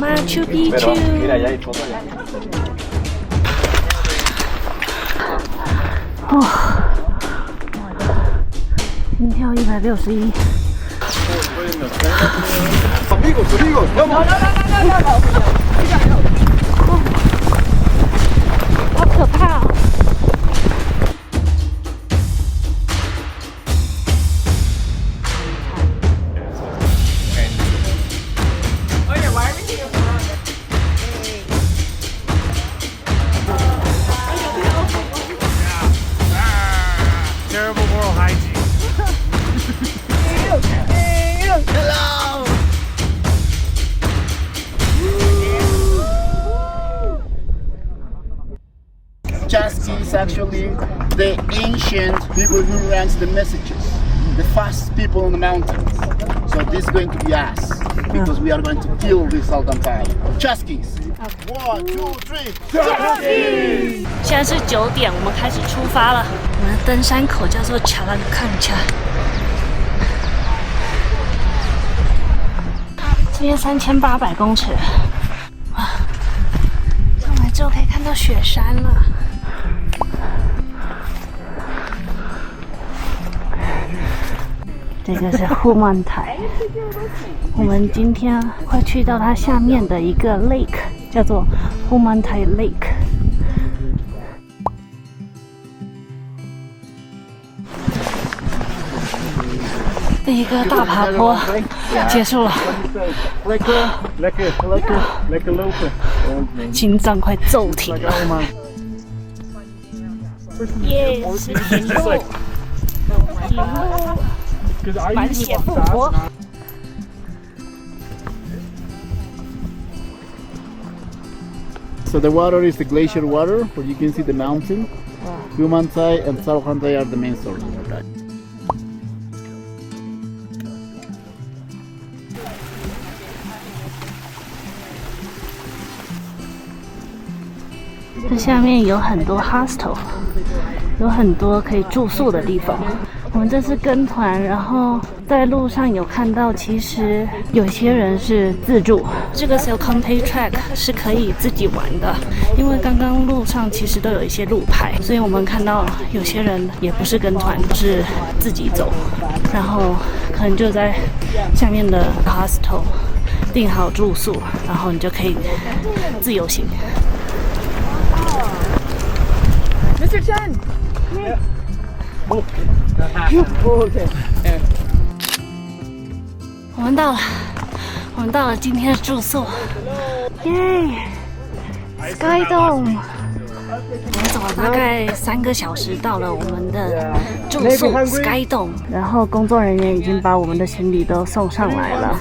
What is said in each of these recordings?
Machu Picchu。哦，心跳161。好可怕哦！Terrible moral hygiene. Hello! Chasqui is actually the ancient people who runs the messages, the fastest people on the mountains. So this is going to be us, because we are going to kill this Sultan Pie. Chasquis! 1, 2, 3, Chasquis! 现在是9点，我们开始出发了。我们的登山口叫做恰兰坎恰。这边3800公尺，哇！上来之后可以看到雪山了。这个是呼曼台，我们今天会去到它下面的一个 lake， 叫做呼曼台 Lake。第一个大爬坡结束了，心脏快骤停了。耶，是平路，平路。满血复活。So the water is the glacier water, where you can see the mountain. Humantai and Sarhantai are the main sources of that. 这下面有很多 hostel， 有很多可以住宿的地方。我们这次跟团，然后在路上有看到，其实有些人是自助。这个 Salcompe Track 是可以自己玩的，因为刚刚路上其实都有一些路牌，所以我们看到有些人也不是跟团，是自己走，然后可能就在下面的 hostel 订好住宿，然后你就可以自由行。Mr. Chen! Okay. 我们到了今天的住宿，耶 ！Sky Dome， 我们走了大概3个小时到了我们的住宿 Sky Dome， 然后工作人员已经把我们的行李都送上来了。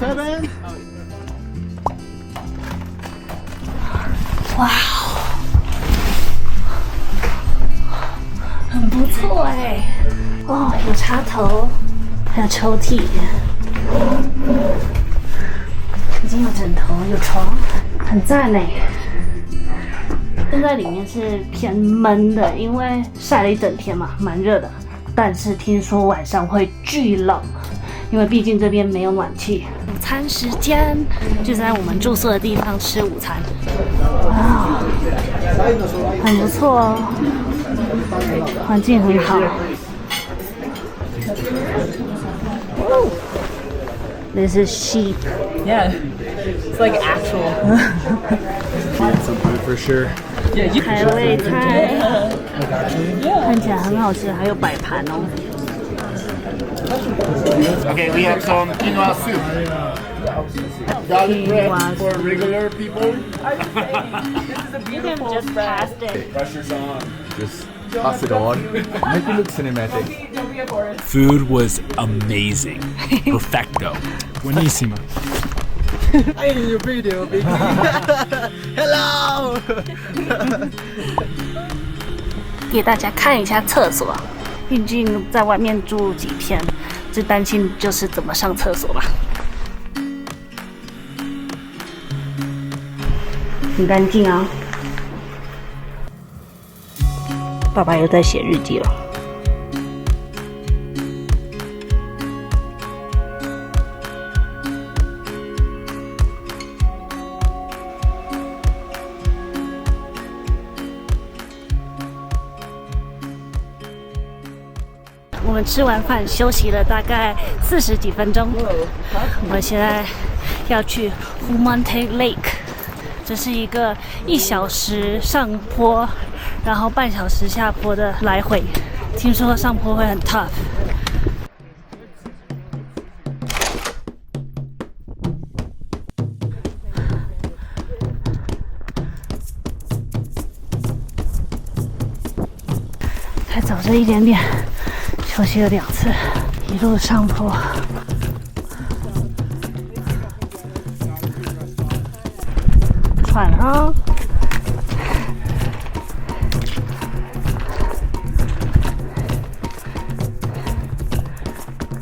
哇，很不错哎！哦，有插头，还有抽屉。已经有枕头，有床，很赞嘞。现在里面是偏闷的，因为晒了一整天嘛，蛮热的。但是听说晚上会巨冷，因为毕竟这边没有暖气。午餐时间就在我们住宿的地方吃午餐，哇，很不错哦，环境很好。This is sheep. Yeah. It's like actual. Some food for sure. 海味菜，看起来很好吃，还有摆盘哦。Okay, we have some quinoa soup. Garlic bread for regular people. You can just pass it. Pressure's on. Just pass it on. Make it look cinematic. Food was amazing. Perfecto. Buonissimo. I need your video, baby. Hello. 给大家看一下厕所，毕竟在外面住几天，最担心就是怎么上厕所吧。很干净啊。爸爸又在写日记了。们吃完饭休息了大概40几分钟，我们现在要去 Humante Lake， 这是一个1小时上坡，然后半小时下坡的来回。听说上坡会很 tough。才走这一点点，休息了2次，一路上坡。喘啊！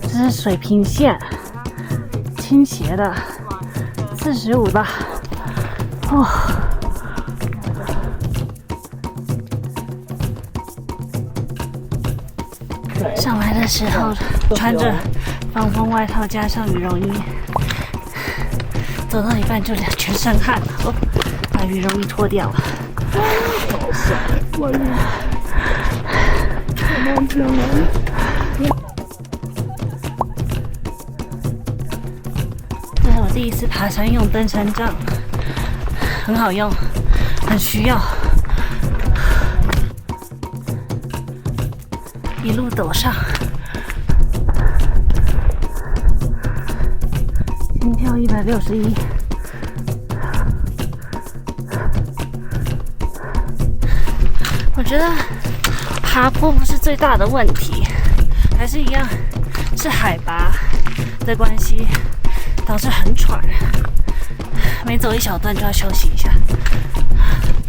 这是水平线，倾斜的，45吧。哦。上来的时候穿着防风外套加上羽绒衣，走到一半就全身汗了，哦，把羽绒衣脱掉了。这是我第1次爬山用登山杖，很好用，很需要。一路陡上，心跳161。我觉得爬坡不是最大的问题，还是一样是海拔的关系，导致很喘，每走一小段就要休息一下。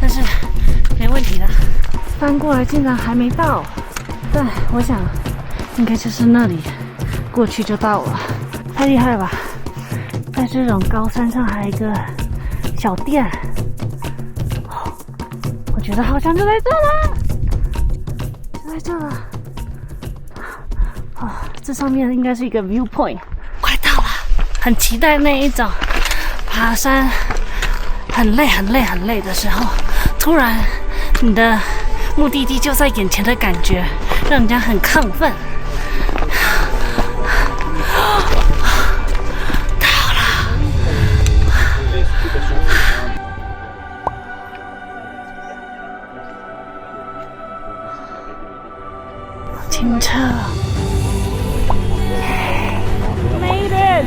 但是没问题的，翻过来竟然还没到。但我想，应该就是那里，过去就到了，太厉害了吧！在这种高山上还有一个小店，我觉得好像就在这了，就在这了。哦，这上面应该是一个 viewpoint， 快到了，很期待那一种爬山很累的时候，突然你的目的地就在眼前的感觉，让人家很亢奋。到了，清澈。Made it！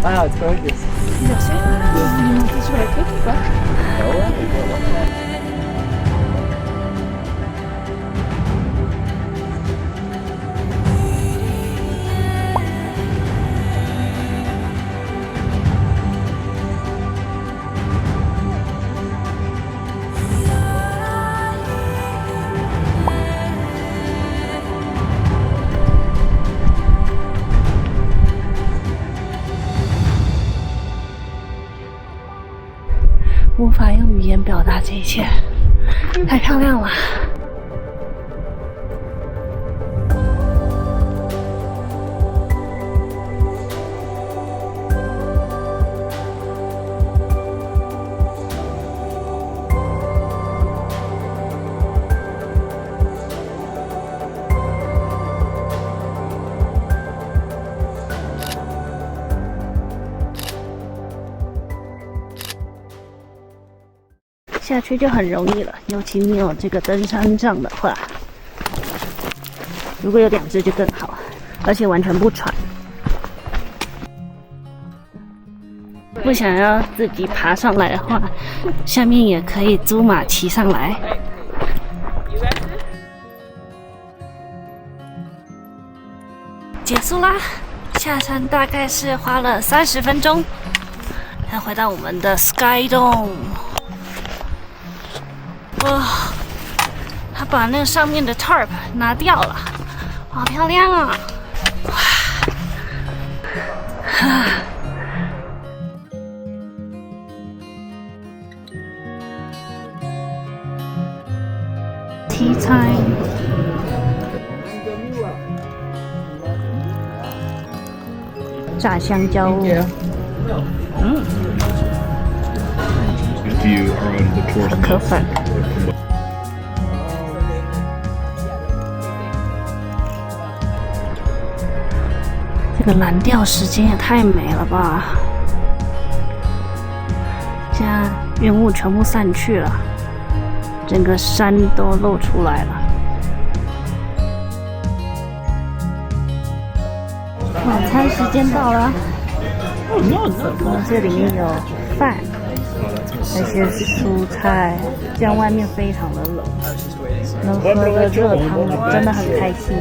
Ah, it's gorgeous. That's what I cooked, but. 无法用语言表达这一切，太漂亮了。下去就很容易了，尤其你有这个登山杖的话，如果有2只就更好，而且完全不喘。不想要自己爬上来的话，下面也可以租马骑上来。结束啦，下山大概是花了30分钟，才回到我们的 Sky Dome。哇，他把那个上面的 tarp 拿掉了，好漂亮啊！哇，哈 ，Tea time。炸香蕉，If you are on the tourist 可粉。这个蓝调时间也太美了吧！现在云雾全部散去了，整个山都露出来了。晚餐时间到了，这里面有饭，那些蔬菜，这样外面非常的冷，能喝个热汤真的很开心。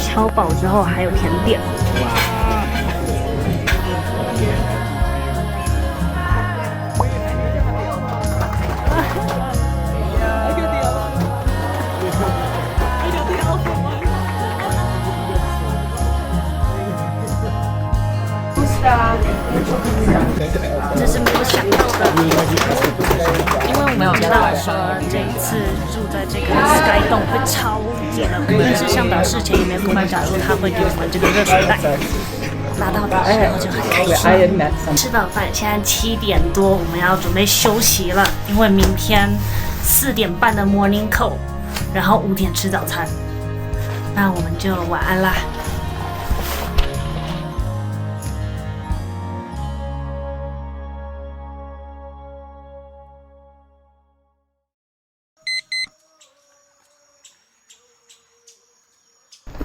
超饱之后还有甜点。这是没有想到的，因为我们知道说这一次住在这个 Sky Dome 会超级冷，但是向导事前也没有跟我们讲说他会给我们这个热水袋，拿到的时候就很开心。吃到饭，现在7点多，我们要准备休息了，因为明天4点半的 morning call， 然后5点吃早餐，那我们就晚安啦。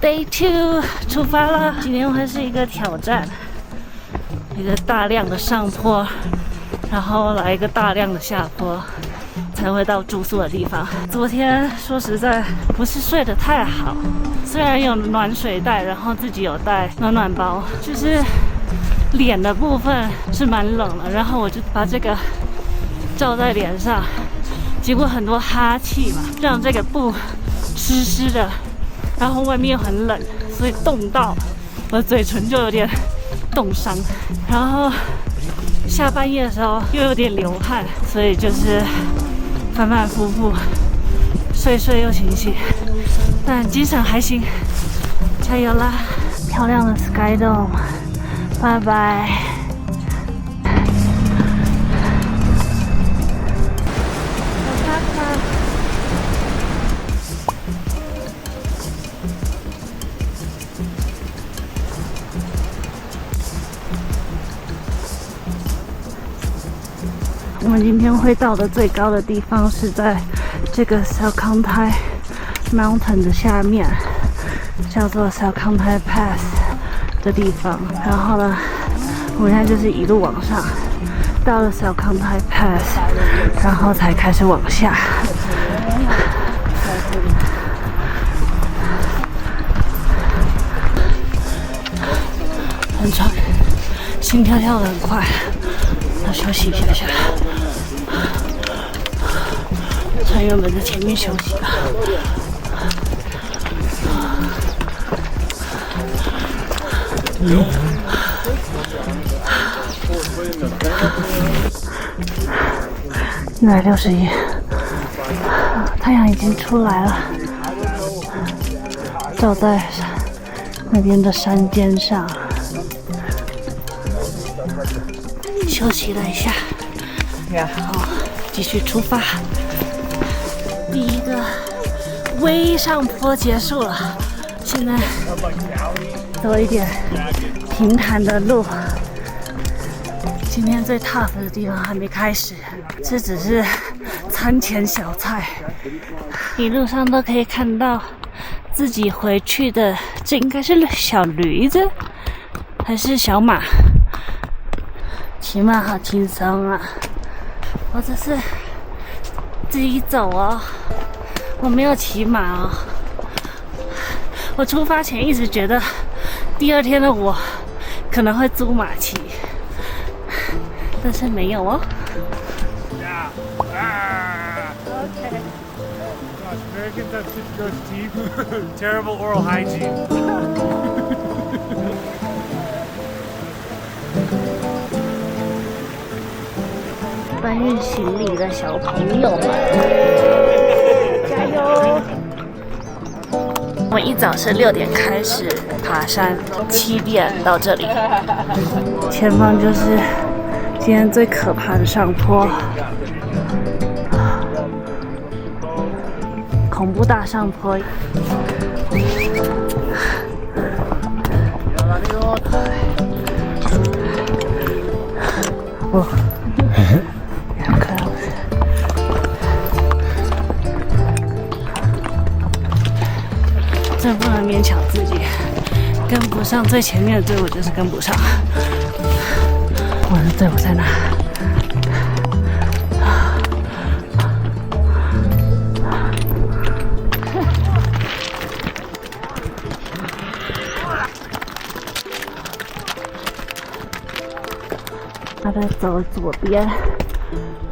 Day 2出发了，今天会是一个挑战，一个大量的上坡，然后来一个大量的下坡，才会到住宿的地方。昨天说实在不是睡得太好，虽然有暖水袋，然后自己有带暖暖包，就是脸的部分是蛮冷的，然后我就把这个罩在脸上，结果很多哈气嘛，让这个布湿湿的。然后外面又很冷，所以冻到我的嘴唇就有点冻伤。然后下半夜的时候又有点流汗，所以就是反反复复，睡又醒醒，但精神还行，加油啦！漂亮的 Sky Dome， 拜拜。我们今天会到的最高的地方是在这个 Salcantay Mountain 的下面，叫做 Salcantay Pass 的地方。然后呢，我们现在就是一路往上，到了 Salcantay Pass， 然后才开始往下。很喘，心跳跳得很快，要休息一下。船员们在前面休息了。161，太阳已经出来了，照在那边的山尖上。休息了一下，好，继续出发。第一个微上坡结束了，现在走一点平坦的路。今天最 tough 的地方还没开始，这只是餐前小菜。一路上都可以看到自己回去的，这应该是小驴子还是小马？骑马好轻松啊！我只是自己走哦，我没有骑马哦。我出发前一直觉得第二天的我可能会租马骑，但是没有哦。Okay. Gosh, Americans have such gross teeth. Terrible oral hygiene. 搬运行李的小朋友们，加油！我们一早是6点开始爬山，7点到这里。前方就是今天最可怕的上坡，恐怖大上坡。哦，真不能勉强自己，跟不上最前面的队伍就是跟不上。我的队伍在哪？他在走左边，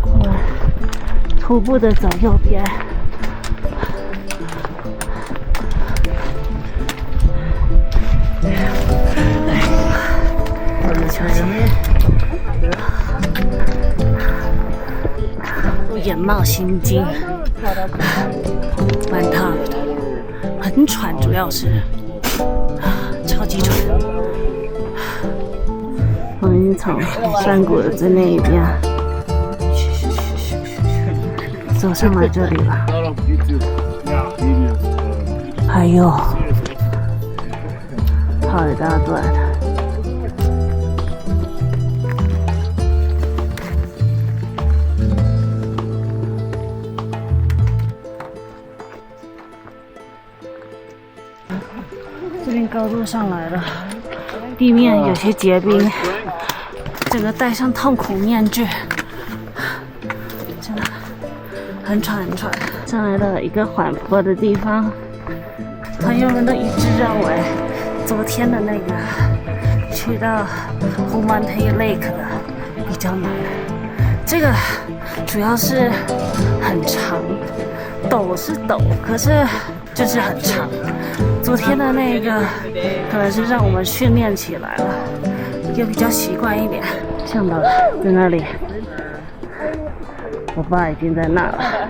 我徒步的走右边。眼冒心惊，蛮烫的，很喘，主要是超级喘。我们已经从山谷的最那一边走上来这里了。还有跑一大段。这边高度上来了，地面有些结冰，整个戴上痛苦面具，真的很喘很喘。上来了一个缓坡的地方，朋友们都一致认为，昨天的那个去到 Humantay Lake 的比较难。这个主要是很长，陡是陡，可是就是很长。昨天的那个可能是让我们训练起来了，也比较习惯一点。向导在那里，我爸已经在那了。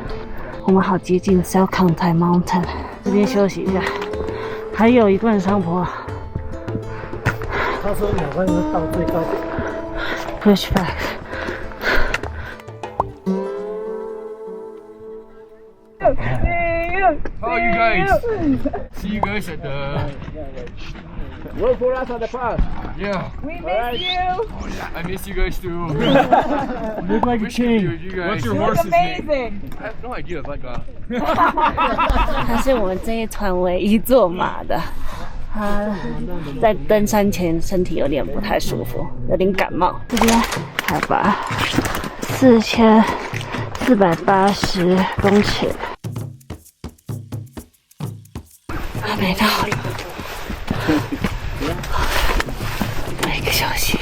我们好接近 Salcantay Mountain， 这边休息一下，还有一段上坡。他说2万是到最高点。Push back。How are you guys? See you guys at the. Wait for us at the pass. Yeah. We miss you. Oh yeah, I miss you guys too. Look like a Wish we king. could be with you guys. What's your Look horse's name? amazing. I have no idea. Like 他是我们这一团唯一坐马的。他在登山前身体有点不太舒服，有点感冒。这边海拔4480公尺。还没到，1个小时。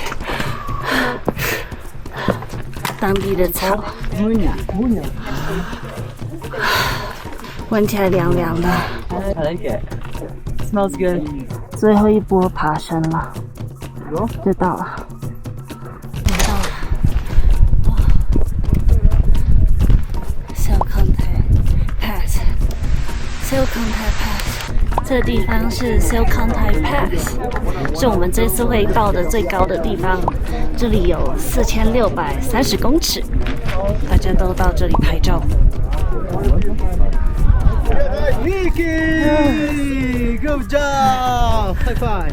当地的草，闻起来凉凉的。I like it. Smells good. 最后一波爬升了，就到了。Salcantay Pass，Salcantay Pass， 这个地方是 Salcantay Pass， 是我们这次会到的最高的地方。这里有4630公尺，大家都到这里拍照。Vicky, good job. High five.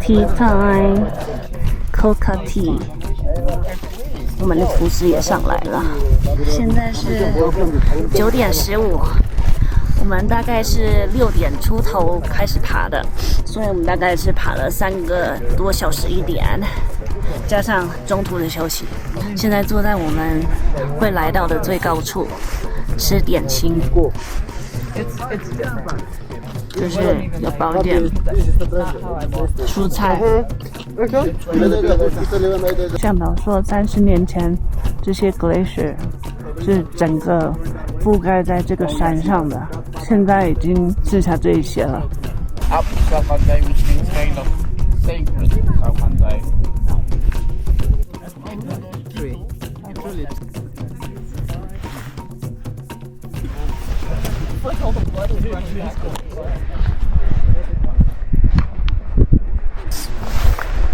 Tea time, Coca Tea。我们的厨师也上来了，现在是9点15，我们大概是6点出头开始爬的，所以我们大概是爬了3个多小时一点，加上中途的休息。现在坐在我们会来到的最高处，吃点心，就是有包点蔬菜。向导说，30年前这些 glacier 是整个覆盖在这个山上的，现在已经剩下这一些了。Up Salcantay, which means kind of sacred Salcantay.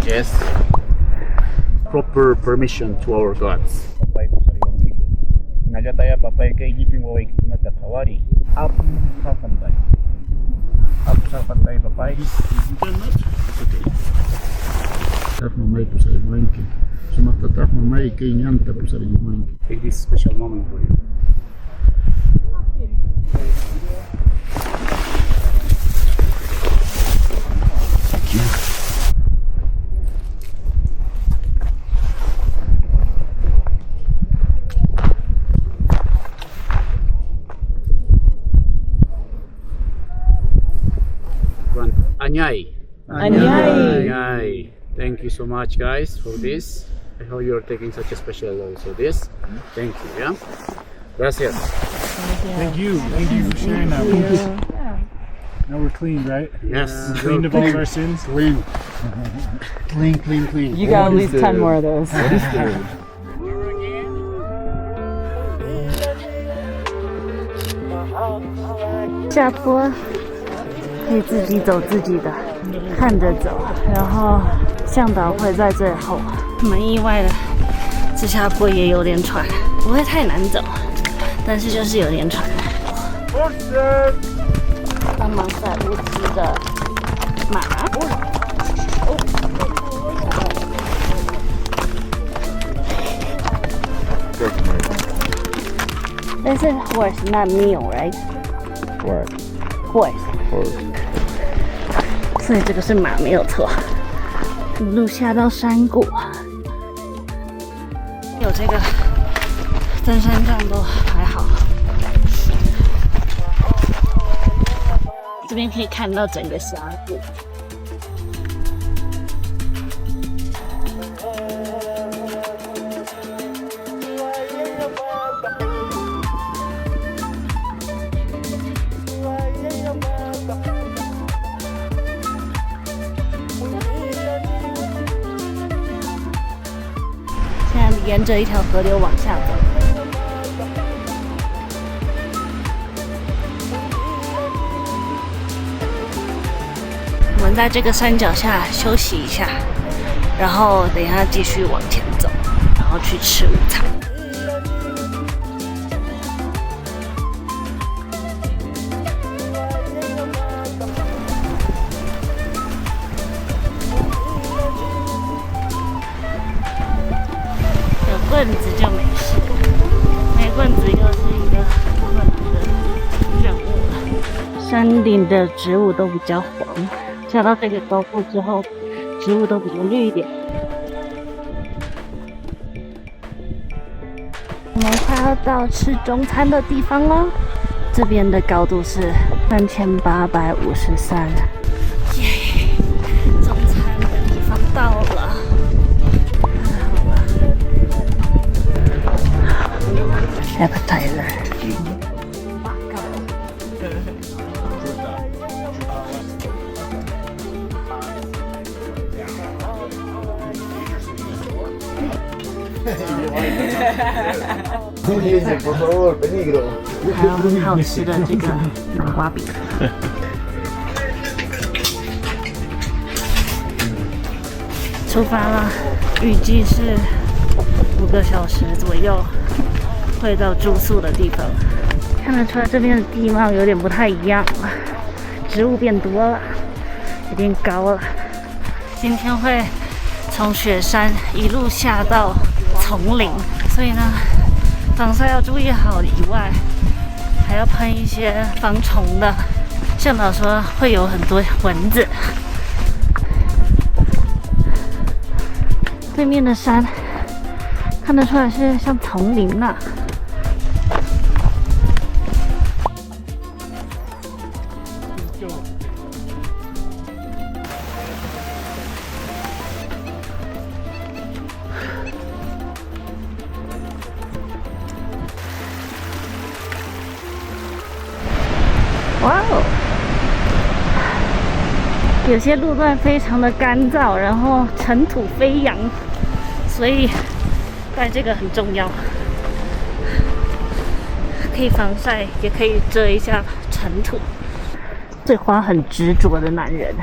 Yes. Proper permission to our gods. Papay ko sa iyong gipo. Nagataya papay kay giping waway na takawari. Up sa pantay. Up sa pantay papay. Tak mamay po sa iyong ki. Sumatatak mamay kay nyanta po sa iyong ki. Take this special moment for you. Anyay. Anyay. Thank you so much, guys, for this. I hope you're taking such a special also this. Thank you. Yeah. Gracias. Thank you for sharing that with us. Now we're clean, right? Yes. Cleaned of all of our sins. Clean. Clean. You got at least 10 more of those. 下坡可以自己走自己的，看着走，然后向导会在最后。蛮意外的，这下坡也有点喘，不会太难走，但是就是有点喘。帮忙载物资的马。但是 horse not mule, right? Horse. 所以这个是马没有错。一路下到山谷，有这个登山杖都还好。这边可以看到整个峡谷。沿着一条河流往下走，我们在这个山脚下休息一下，然后等一下继续往前走，然后去吃午餐。棍子就没事，没棍子又是一个困难的任务了。山顶的植物都比较黄，下到这个高度之后，植物都比较绿一点。我们快要到吃中餐的地方了，这边的高度是3853。耶，中餐的地方到了。Appetizer. Por favor, peligro. 还有很好吃的这个南瓜饼。出发了，预计是5个小时左右。会到住宿的地方，看得出来这边的地貌有点不太一样了，植物变多了，有点高了。今天会从雪山一路下到丛林，所以呢，防晒要注意好以外，还要喷一些防虫的。向导说会有很多蚊子。对面的山看得出来是像丛林呐。哇哦！有些路段非常的干燥，然后尘土飞扬，所以戴这个很重要，可以防晒，也可以遮一下尘土。对花很执着的男人，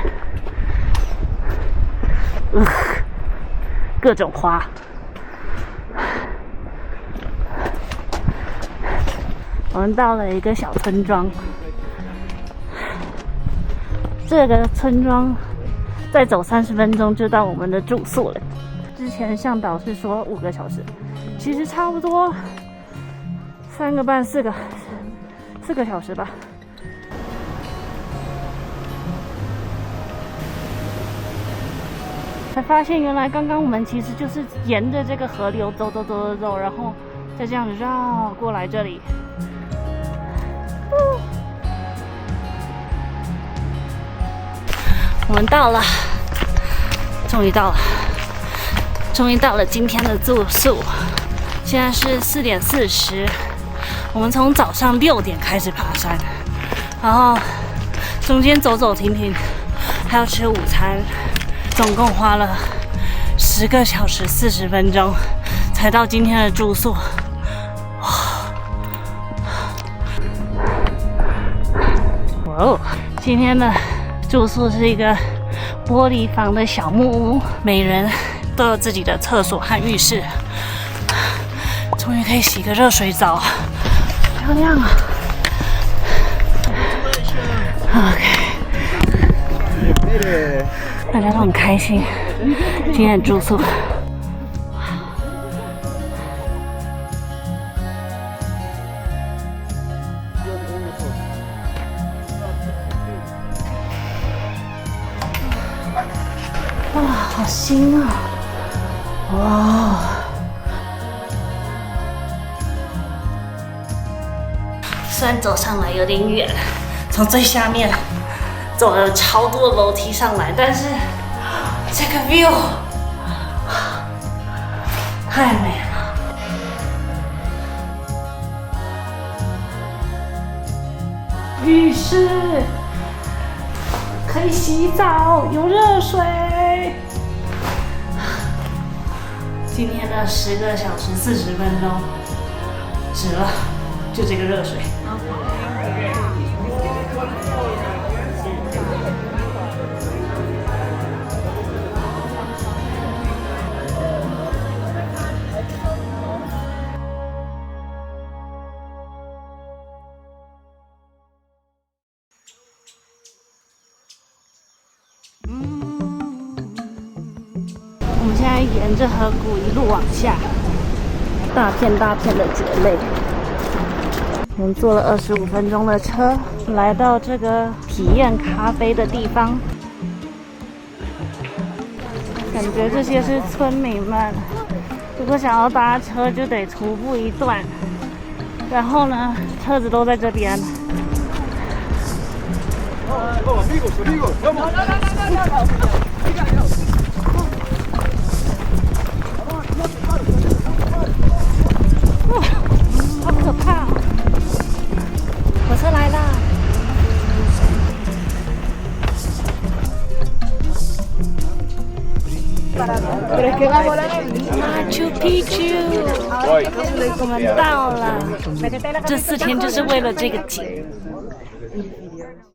各种花。我们到了一个小村庄，这个村庄再走30分钟就到我们的住宿了。之前向导是说5个小时，其实差不多3个半4个小时吧。才发现原来刚刚我们其实就是沿着这个河流走，然后再这样子绕过来这里。我们到了，终于到了今天的住宿。现在是4点40，我们从早上6点开始爬山，然后中间走走停停，还要吃午餐，总共花了10个小时40分钟才到今天的住宿。哇哦，今天的住宿是一个玻璃房的小木屋，每人都有自己的厕所和浴室。终于可以洗个热水澡，漂亮啊 ！OK， 大家都很开心，今天的住宿。哇，好新啊！哇！虽然走上来有点远，从最下面走了超多的楼梯上来，但是这个 view 太美了。浴室可以洗澡，有热水。今天的10个小时40分钟值了，就这个热水。我们现在沿着河谷一路往下，大片大片的蕨类。我们坐了25分钟的车，来到这个体验咖啡的地方。感觉这些是村民们，如果想要搭车就得徒步一段，然后呢，车子都在这边。好可怕哦！火车来啦！Machu Picchu， 我们到了。这4天就是为了这个景。